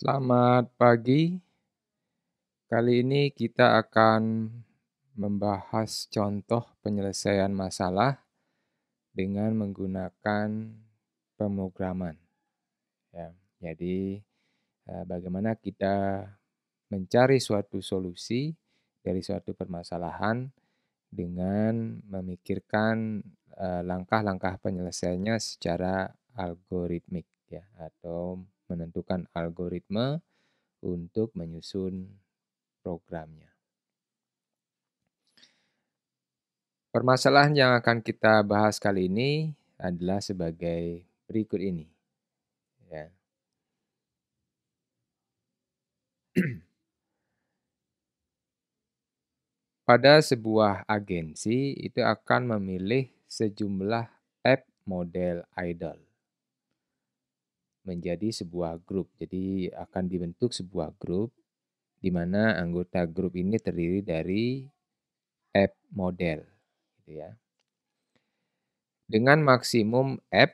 Selamat pagi. Kali ini kita akan membahas contoh penyelesaian masalah dengan menggunakan pemrograman. Ya, jadi bagaimana kita mencari suatu solusi dari suatu permasalahan dengan memikirkan langkah-langkah penyelesaiannya secara algoritmik, ya, atau menentukan algoritma untuk menyusun programnya. Permasalahan yang akan kita bahas kali ini adalah sebagai berikut ini. Ya. Pada sebuah agensi itu akan memilih sejumlah app model idol menjadi sebuah grup. Jadi akan dibentuk sebuah grup di mana anggota grup ini terdiri dari app model, gitu ya. Dengan maksimum app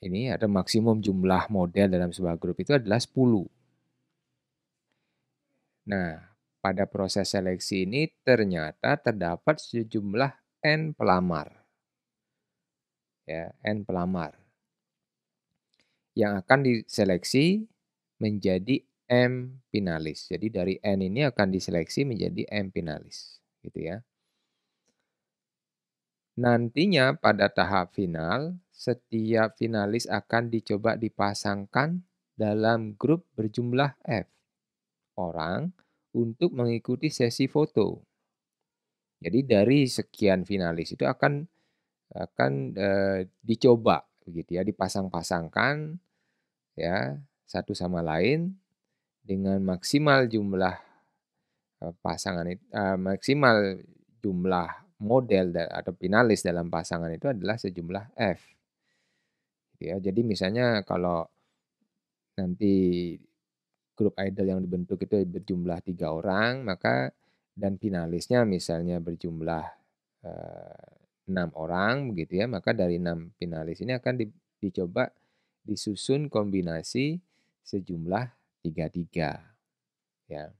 ini ada maksimum jumlah model dalam sebuah grup itu adalah 10. Nah, pada proses seleksi ini ternyata terdapat sejumlah N pelamar. Ya, N pelamar yang akan diseleksi menjadi M finalis. Jadi dari N ini akan diseleksi menjadi M finalis, gitu ya. Nantinya pada tahap final, setiap finalis akan dicoba dipasangkan dalam grup berjumlah F orang untuk mengikuti sesi foto. Jadi dari sekian finalis itu akan dicoba begitu ya, dipasang-pasangkan ya satu sama lain dengan maksimal jumlah maksimal jumlah model atau finalis dalam pasangan itu adalah sejumlah F. Gitu ya. Jadi misalnya kalau nanti grup idol yang dibentuk itu berjumlah 3 orang, maka dan finalisnya misalnya berjumlah 6 orang begitu ya, maka dari 6 finalis ini akan dicoba disusun kombinasi sejumlah 3-3 ya.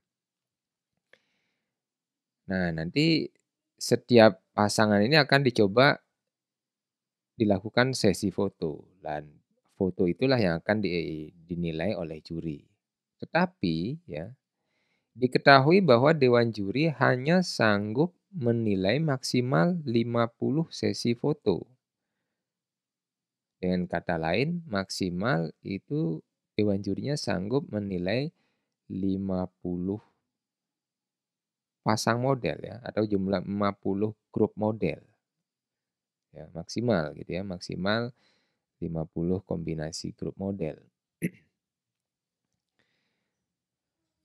Nah, nanti setiap pasangan ini akan dicoba dilakukan sesi foto dan foto itulah yang akan dinilai oleh juri. Tetapi ya, diketahui bahwa dewan juri hanya sanggup menilai maksimal 50 sesi foto. Dengan kata lain, maksimal itu dewan jurinya sanggup menilai 50 pasang model ya, atau jumlah 50 grup model. Ya, maksimal gitu ya, maksimal 50 kombinasi grup model.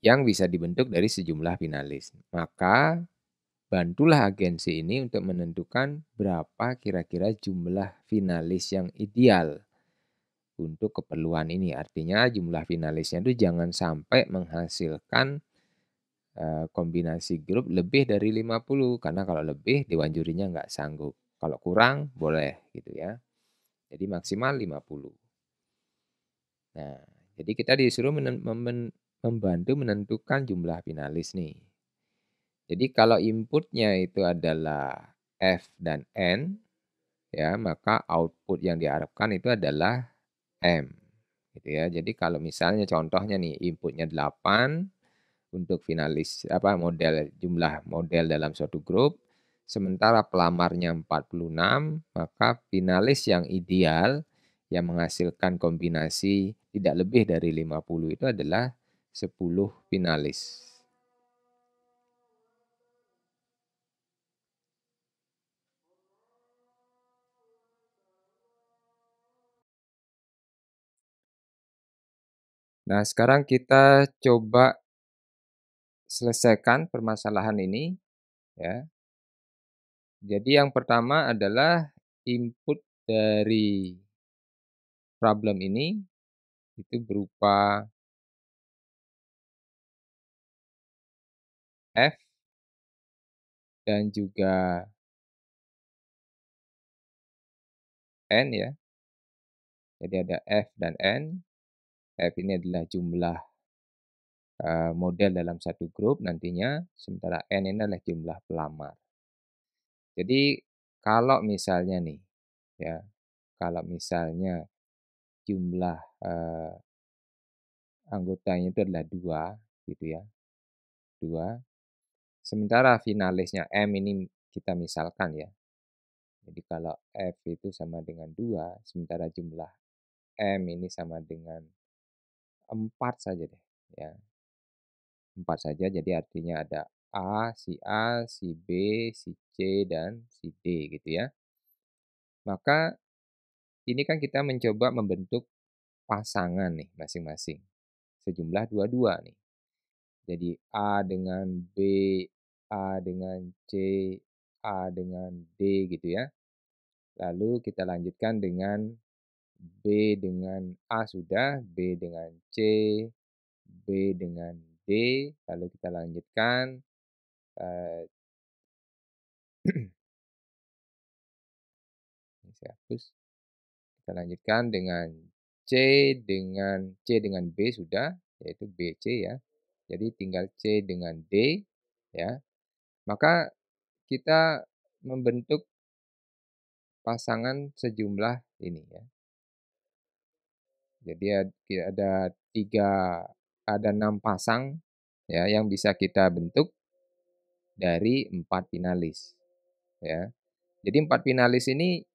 Yang bisa dibentuk dari sejumlah finalis. Maka bantulah agensi ini untuk menentukan berapa kira-kira jumlah finalis yang ideal untuk keperluan ini. Artinya jumlah finalisnya itu jangan sampai menghasilkan kombinasi grup lebih dari 50. Karena kalau lebih dewan jurinya nggak sanggup. Kalau kurang boleh gitu ya. Jadi maksimal 50. Nah, jadi kita disuruh membantu menentukan jumlah finalis nih. Jadi kalau inputnya itu adalah F dan N, ya maka output yang diharapkan itu adalah M. Gitu ya. Jadi kalau misalnya contohnya nih inputnya 8 untuk finalis model jumlah model dalam suatu grup, sementara pelamarnya 46, maka finalis yang ideal yang menghasilkan kombinasi tidak lebih dari 50 itu adalah 10 finalis. Nah, sekarang kita coba selesaikan permasalahan ini ya. Jadi yang pertama adalah input dari problem ini itu berupa F dan juga N ya. Jadi ada F dan N. F ini adalah jumlah model dalam satu grup nantinya, sementara N ini adalah jumlah pelamar. Jadi kalau misalnya nih, ya, kalau misalnya jumlah, anggotanya itu adalah 2 gitu ya, 2. Sementara finalisnya M ini kita misalkan ya, jadi kalau F itu sama dengan 2, sementara jumlah M ini sama dengan 4 saja deh, ya, 4 saja. Jadi artinya ada si A, si B, si C, dan si D gitu ya. Maka ini kan kita mencoba membentuk pasangan nih masing-masing, sejumlah 22 nih. Jadi A dengan B, A dengan C, A dengan D gitu ya. Lalu kita lanjutkan dengan B dengan A sudah, B dengan C, B dengan D, lalu kita lanjutkan, eee, ini saya hapus, kita lanjutkan dengan C dengan B sudah, yaitu BC ya. Jadi tinggal C dengan D ya. Maka kita membentuk pasangan sejumlah ini ya. Jadi ada 6 pasang ya yang bisa kita bentuk dari 4 finalis ya. Jadi 4 finalis ini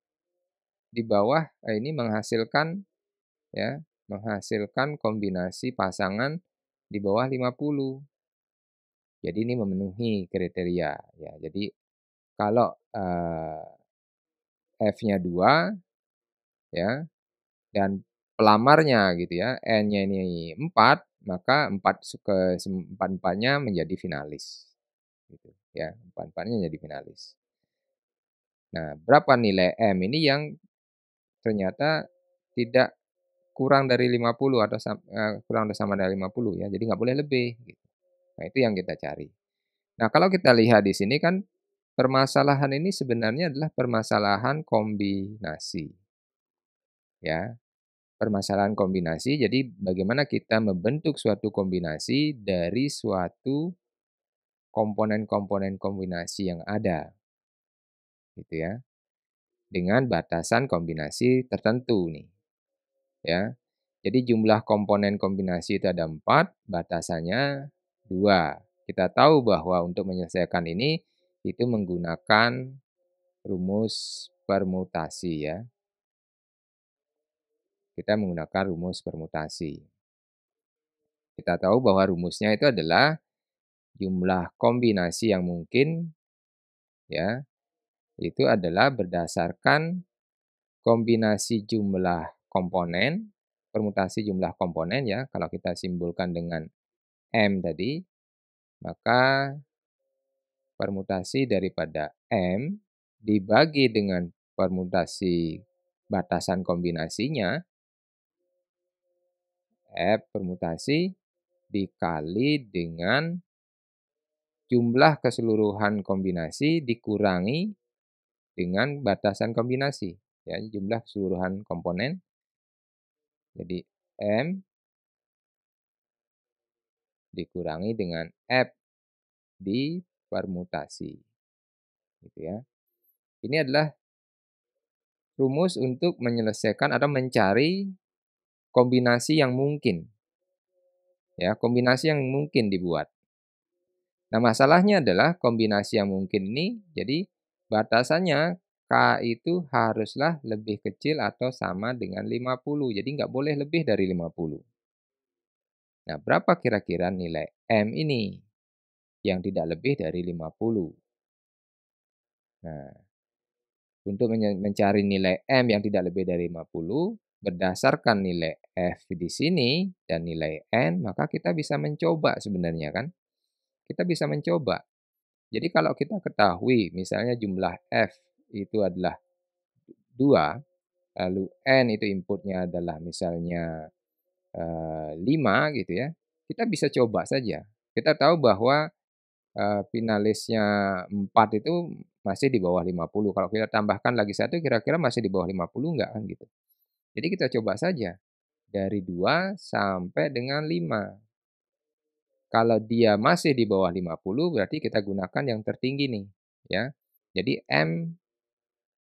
di bawah ini menghasilkan kombinasi pasangan di bawah 50. Jadi ini memenuhi kriteria ya. Jadi kalau, F-nya 2 ya, dan pelamarnya gitu ya, N-nya ini 4, maka empat-empatnya menjadi finalis, gitu ya, empat-empatnya jadi finalis. Nah, berapa nilai M ini yang ternyata tidak kurang dari 50 atau kurang atau sama dari 50 ya, jadi nggak boleh lebih, gitu. Nah, itu yang kita cari. Nah, kalau kita lihat di sini kan permasalahan ini sebenarnya adalah permasalahan kombinasi, ya. Permasalahan kombinasi, jadi bagaimana kita membentuk suatu kombinasi dari suatu komponen-komponen kombinasi yang ada, gitu ya, dengan batasan kombinasi tertentu nih, ya. Jadi jumlah komponen kombinasi itu ada 4, batasannya 2. Kita tahu bahwa untuk menyelesaikan ini, itu menggunakan rumus permutasi ya, kita menggunakan rumus permutasi. Kita tahu bahwa rumusnya itu adalah jumlah kombinasi yang mungkin ya, itu adalah berdasarkan kombinasi jumlah komponen, permutasi jumlah komponen ya, kalau kita simbolkan dengan M tadi, maka permutasi daripada M dibagi dengan permutasi batasan kombinasinya, F permutasi dikali dengan jumlah keseluruhan kombinasi dikurangi dengan batasan kombinasi, ya, jumlah keseluruhan komponen. Jadi M dikurangi dengan F dipermutasi, gitu ya. Ini adalah rumus untuk menyelesaikan atau mencari kombinasi yang mungkin, ya, kombinasi yang mungkin dibuat. Nah, masalahnya adalah kombinasi yang mungkin ini, jadi batasannya K itu haruslah lebih kecil atau sama dengan 50, jadi nggak boleh lebih dari 50. Nah, berapa kira-kira nilai M ini yang tidak lebih dari 50? Nah, untuk mencari nilai M yang tidak lebih dari 50, berdasarkan nilai F di sini dan nilai N, maka kita bisa mencoba sebenarnya kan. Kita bisa mencoba. Jadi kalau kita ketahui misalnya jumlah F itu adalah 2, lalu N itu inputnya adalah misalnya 5 gitu ya, kita bisa coba saja. Kita tahu bahwa finalisnya 4 itu masih di bawah 50, kalau kita tambahkan lagi 1 kira-kira masih di bawah 50 enggak kan gitu. Jadi kita coba saja dari 2 sampai dengan 5. Kalau dia masih di bawah 50 berarti kita gunakan yang tertinggi nih, ya. Jadi M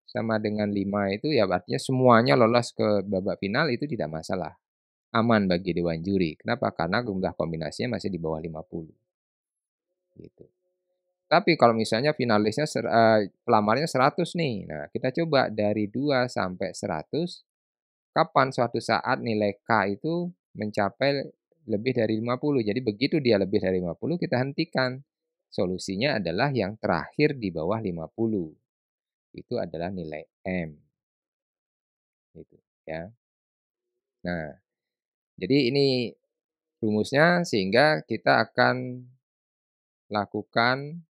sama dengan 5 itu ya artinya semuanya lolos ke babak final itu tidak masalah, aman bagi dewan juri. Kenapa? Karena jumlah kombinasinya masih di bawah 50, gitu. Tapi kalau misalnya finalisnya pelamarnya 100 nih, nah kita coba dari 2 sampai 100, kapan suatu saat nilai K itu mencapai lebih dari 50. Jadi begitu dia lebih dari 50 kita hentikan. Solusinya adalah yang terakhir di bawah 50. Itu adalah nilai M, gitu ya. Nah, jadi ini rumusnya sehingga kita akan lakukan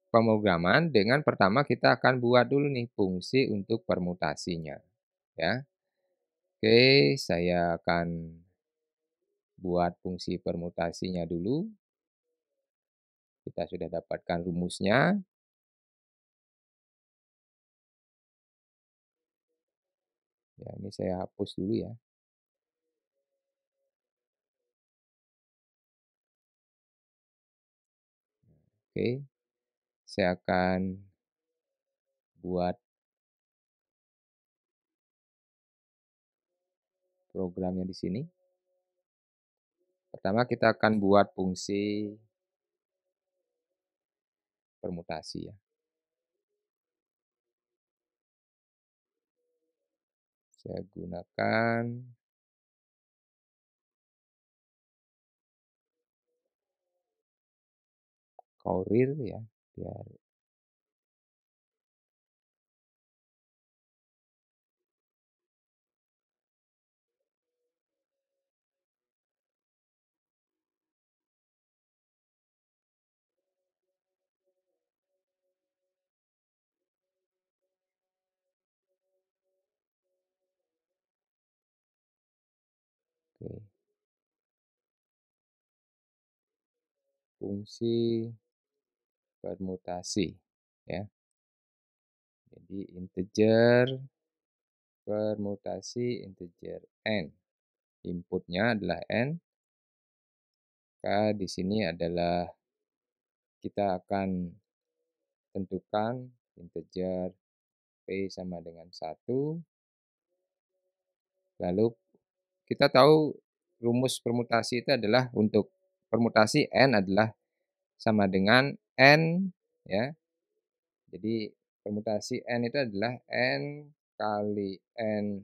pemrograman dengan pertama kita akan buat dulu nih fungsi untuk permutasinya, ya. Oke, saya akan buat fungsi permutasinya dulu. Kita sudah dapatkan rumusnya. Ya, ini saya hapus dulu ya. Oke, saya akan buat programnya di sini. Pertama kita akan buat fungsi permutasi ya. Saya gunakan Caurir ya, biar oke, fungsi permutasi ya. Jadi integer permutasi integer n. Inputnya adalah n. Maka di sini adalah kita akan tentukan integer p sama dengan 1. Lalu kita tahu rumus permutasi itu adalah untuk permutasi n adalah sama dengan n ya. Jadi permutasi n itu adalah n kali n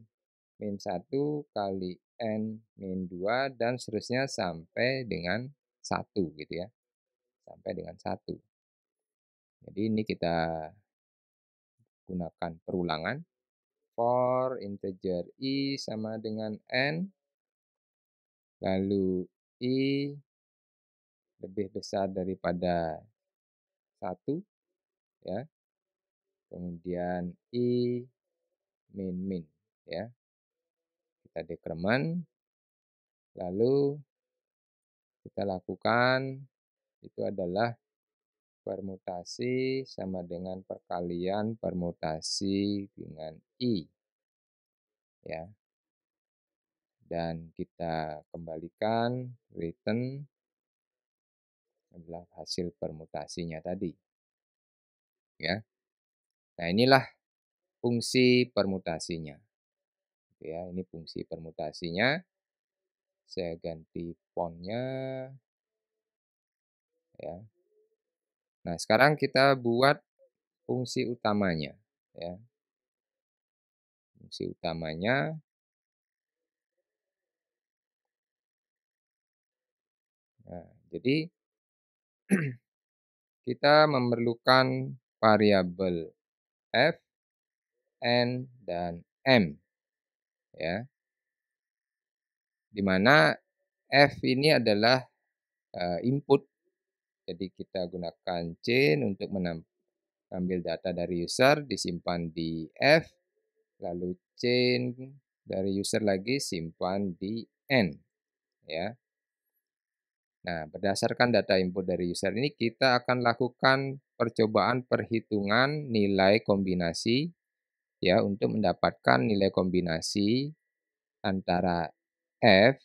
min 1 kali n min 2 dan seterusnya sampai dengan 1 gitu ya. Sampai dengan 1. Jadi ini kita gunakan perulangan. For integer i sama dengan n, lalu i lebih besar daripada 1 ya. Kemudian i min min ya. Kita dekremen, lalu kita lakukan itu adalah permutasi sama dengan perkalian permutasi dengan i ya. Dan kita kembalikan return adalah hasil permutasinya tadi ya. Nah, inilah fungsi permutasinya. Ya, ini fungsi permutasinya. Saya ganti fontnya ya. Nah, sekarang kita buat fungsi utamanya ya. Fungsi utamanya, nah, jadi kita memerlukan variabel f, n, dan m ya. Di mana f ini adalah input. Jadi kita gunakan chain untuk mengambil data dari user disimpan di f, lalu chain dari user lagi simpan di n ya. Nah, berdasarkan data input dari user ini kita akan lakukan percobaan perhitungan nilai kombinasi ya untuk mendapatkan nilai kombinasi antara f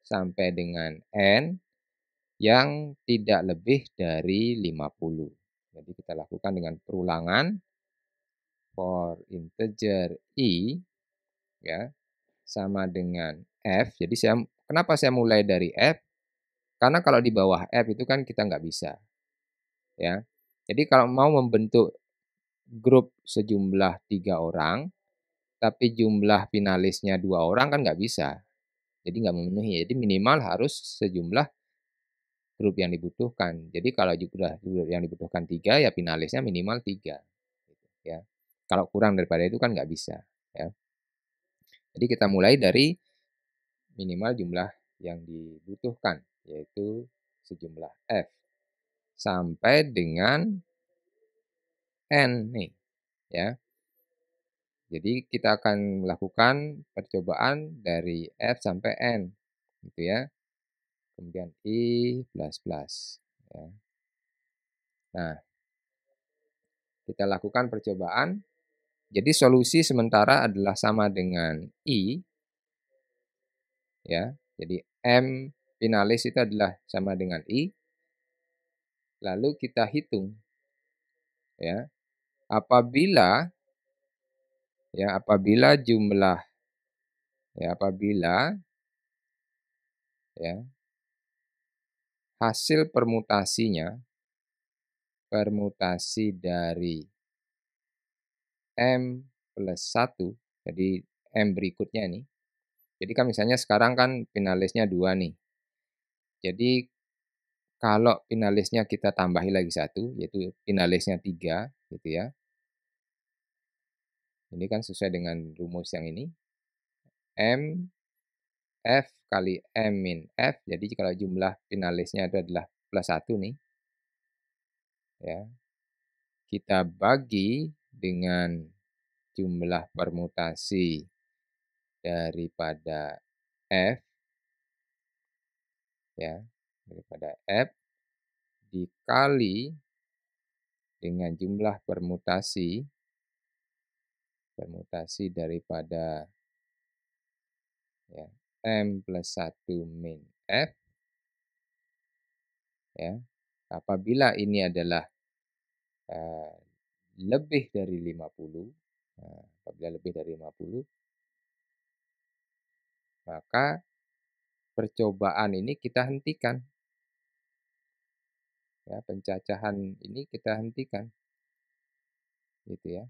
sampai dengan N yang tidak lebih dari 50. Jadi kita lakukan dengan perulangan for integer I ya sama dengan F. Jadi kenapa saya mulai dari F? Karena kalau di bawah F itu kan kita nggak bisa ya. Jadi kalau mau membentuk grup sejumlah 3 orang, tapi jumlah finalisnya 2 orang kan nggak bisa. Jadi nggak memenuhi. Jadi minimal harus sejumlah grup yang dibutuhkan. Jadi kalau grup yang dibutuhkan 3 ya finalisnya minimal 3 gitu ya. Kalau kurang daripada itu kan nggak bisa ya. Jadi kita mulai dari minimal jumlah yang dibutuhkan, yaitu sejumlah F. Sampai dengan N nih ya. Jadi kita akan melakukan percobaan dari F sampai N gitu ya. Kemudian I plus plus ya. Nah, kita lakukan percobaan. Jadi solusi sementara adalah sama dengan I ya. Jadi M finalis itu adalah sama dengan I. Lalu kita hitung ya. Apabila apabila jumlah apabila ya hasil permutasi dari M plus 1, jadi M berikutnya nih. Jadi kan misalnya sekarang kan finalisnya 2 nih. Jadi kalau finalisnya kita tambahi lagi 1, yaitu finalisnya 3 gitu ya. Ini kan sesuai dengan rumus yang ini. M F kali M min F, jadi kalau jumlah finalisnya itu adalah plus 1 nih. Ya. Kita bagi dengan jumlah permutasi daripada F ya, daripada F dikali dengan jumlah permutasi daripada ya, M plus 1 min F ya. Apabila ini adalah lebih dari 50, apabila lebih dari 50, maka percobaan ini kita hentikan. Ya, pencacahan ini kita hentikan. Gitu ya.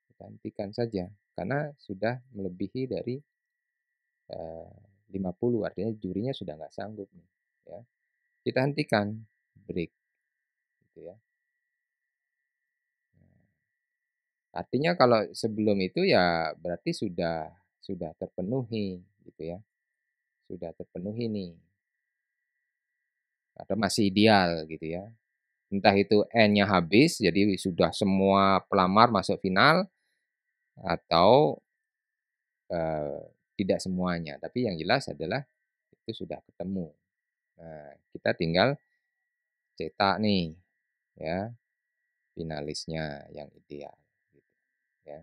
Kita hentikan saja karena sudah melebihi dari 50, artinya jurinya sudah nggak sanggup nih, ya. Kita hentikan, break, gitu ya. Artinya kalau sebelum itu ya berarti sudah terpenuhi, gitu ya. Sudah terpenuhi nih, atau masih ideal gitu ya. Entah itu N-nya habis, jadi sudah semua pelamar masuk final, atau eee, tidak semuanya. Tapi yang jelas adalah itu sudah ketemu. Nah, kita tinggal cetak nih, ya, finalisnya yang ideal, gitu, ya.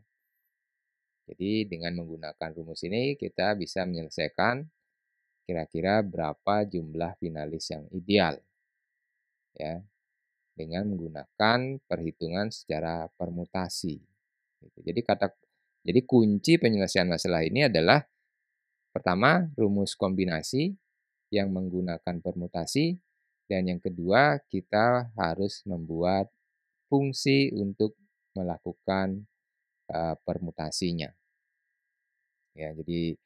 Jadi dengan menggunakan rumus ini kita bisa menyelesaikan kira-kira berapa jumlah finalis yang ideal, ya, dengan menggunakan perhitungan secara permutasi, gitu. Jadi kunci penyelesaian masalah ini adalah pertama rumus kombinasi yang menggunakan permutasi, dan yang kedua kita harus membuat fungsi untuk melakukan permutasinya. Ya, jadi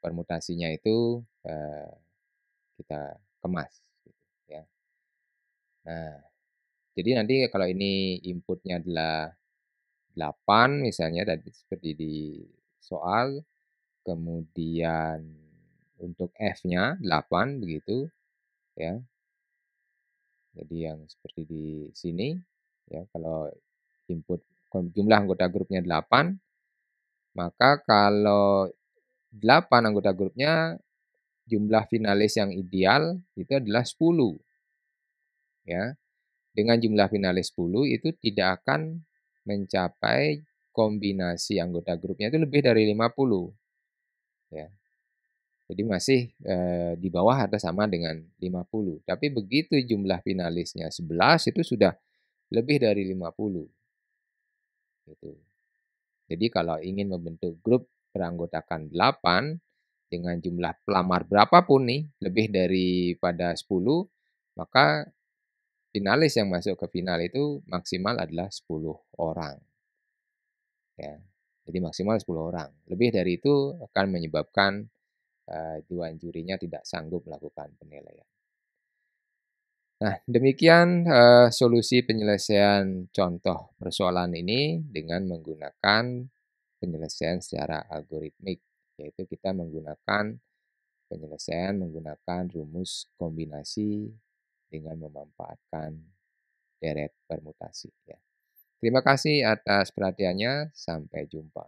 permutasinya itu kita kemas, gitu, ya. Nah, jadi nanti kalau ini inputnya adalah 8 misalnya tadi seperti di soal, kemudian untuk F-nya 8 begitu, ya. Jadi yang seperti di sini, ya, kalau input jumlah anggota grupnya 8, maka kalau 8 anggota grupnya, jumlah finalis yang ideal itu adalah 10, ya. Dengan jumlah finalis 10 itu tidak akan mencapai kombinasi anggota grupnya itu lebih dari 50, ya. Jadi masih, di bawah atau sama dengan 50. Tapi begitu jumlah finalisnya 11 itu sudah lebih dari 50 gitu. Jadi kalau ingin membentuk grup beranggotakan 8 dengan jumlah pelamar berapapun nih, lebih daripada 10, maka finalis yang masuk ke final itu maksimal adalah 10 orang, ya. Jadi maksimal 10 orang. Lebih dari itu akan menyebabkan, dewan jurinya tidak sanggup melakukan penilaian. Nah, demikian, solusi penyelesaian contoh persoalan ini dengan menggunakan penyelesaian secara algoritmik, yaitu kita menggunakan penyelesaian menggunakan rumus kombinasi dengan memanfaatkan deret permutasi, ya. Terima kasih atas perhatiannya, sampai jumpa.